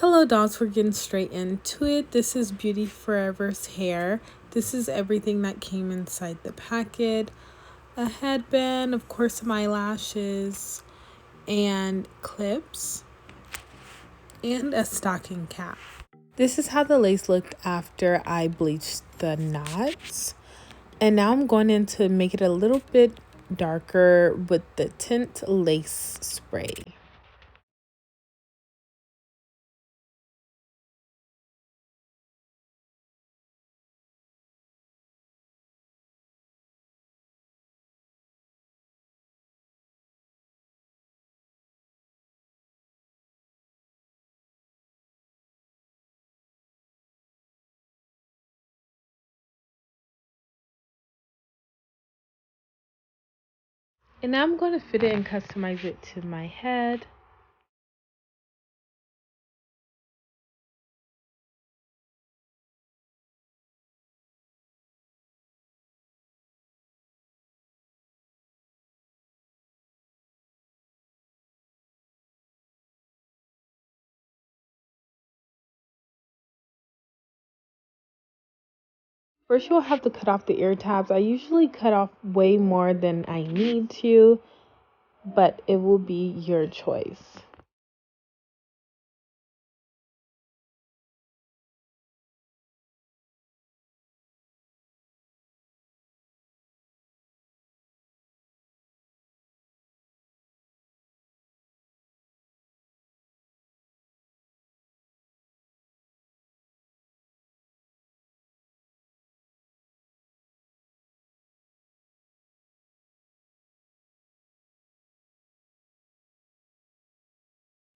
Hello dolls, we're getting straight into it. This is Beauty Forever's hair. This is everything that came inside the packet. A headband, of course some eyelashes, and clips, and a stocking cap. This is how the lace looked after I bleached the knots. And now I'm going in to make it a little bit darker with the tint lace spray. And now I'm going to fit it and customize it to my head. First, you'll have to cut off the ear tabs. I usually cut off way more than I need to, but it will be your choice.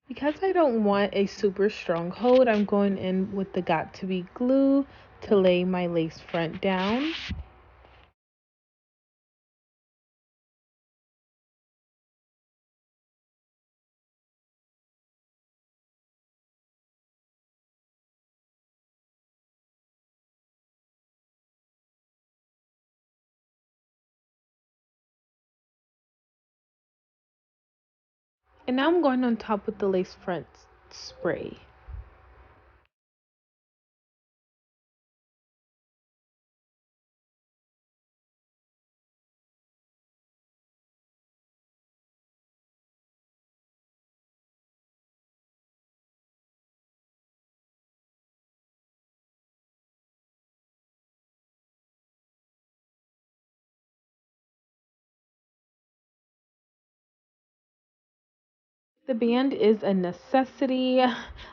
Because I don't want a super strong hold, I'm going in with the Got To Be glue to lay my lace front down. And now I'm going on top with the lace front spray. The band is a necessity.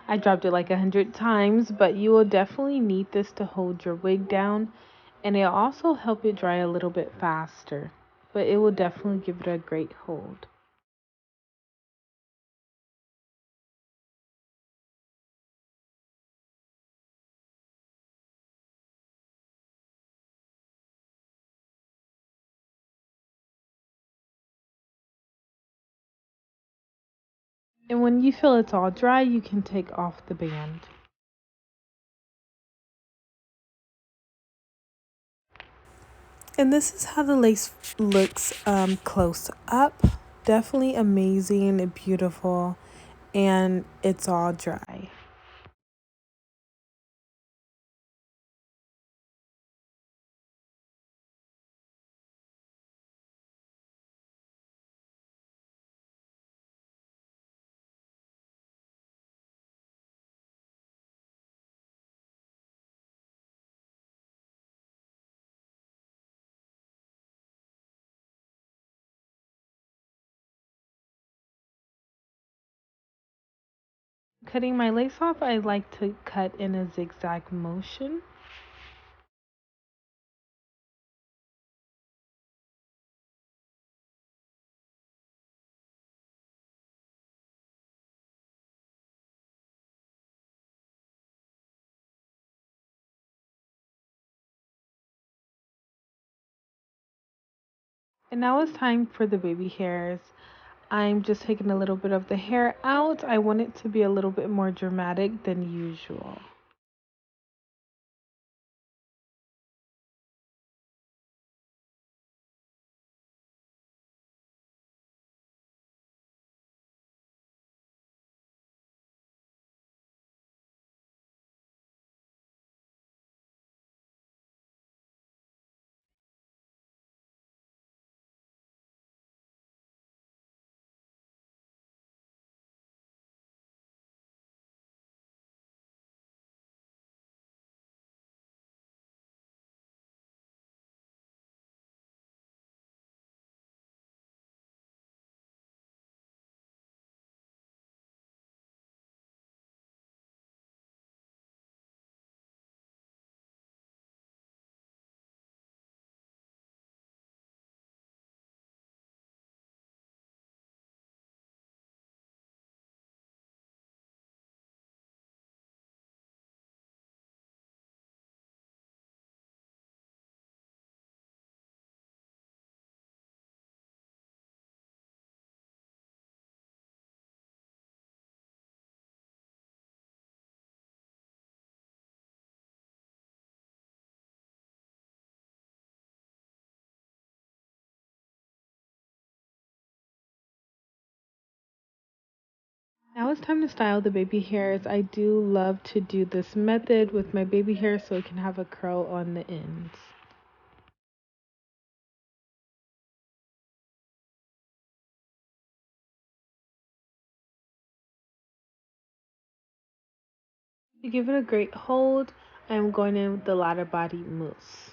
I dropped it like 100 times, but you will definitely need this to hold your wig down, and it'll also help it dry a little bit faster, but it will definitely give it a great hold. And when you feel it's all dry, you can take off the band. And this is how the lace looks close up. Definitely amazing, beautiful, and it's all dry. Cutting my lace off, I like to cut in a zigzag motion. And now it's time for the baby hairs. I'm just taking a little bit of the hair out. I want it to be a little bit more dramatic than usual. Now it's time to style the baby hairs. I do love to do this method with my baby hair so it can have a curl on the ends. To give it a great hold, I'm going in with the ladder body mousse.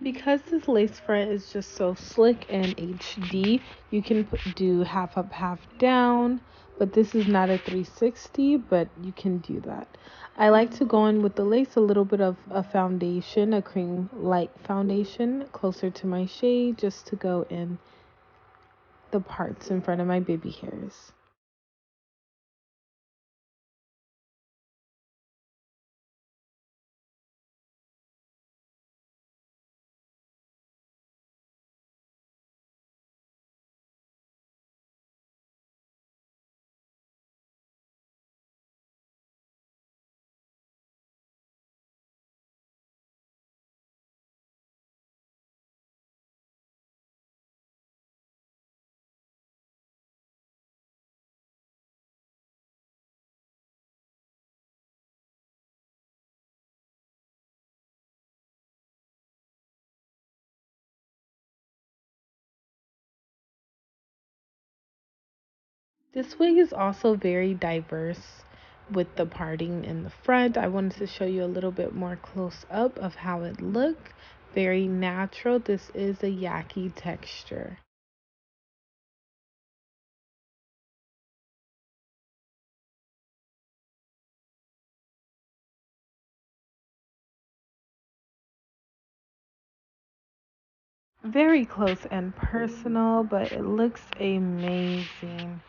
Because this lace front is just so slick and HD, you can do half up, half down, but this is not a 360, but you can do that. I like to go in with the lace a little bit of a foundation, a cream light foundation, closer to my shade, just to go in the parts in front of my baby hairs. This wig is also very diverse with the parting in the front. I wanted to show you a little bit more close up of how it looked. Very natural. This is a Yaki texture. Very close and personal, but it looks amazing.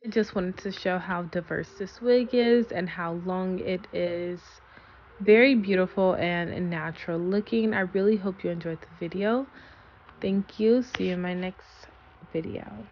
I just wanted to show how diverse this wig is and how long it is. Very beautiful and natural looking. I really hope you enjoyed the video. Thank you. See you in my next video.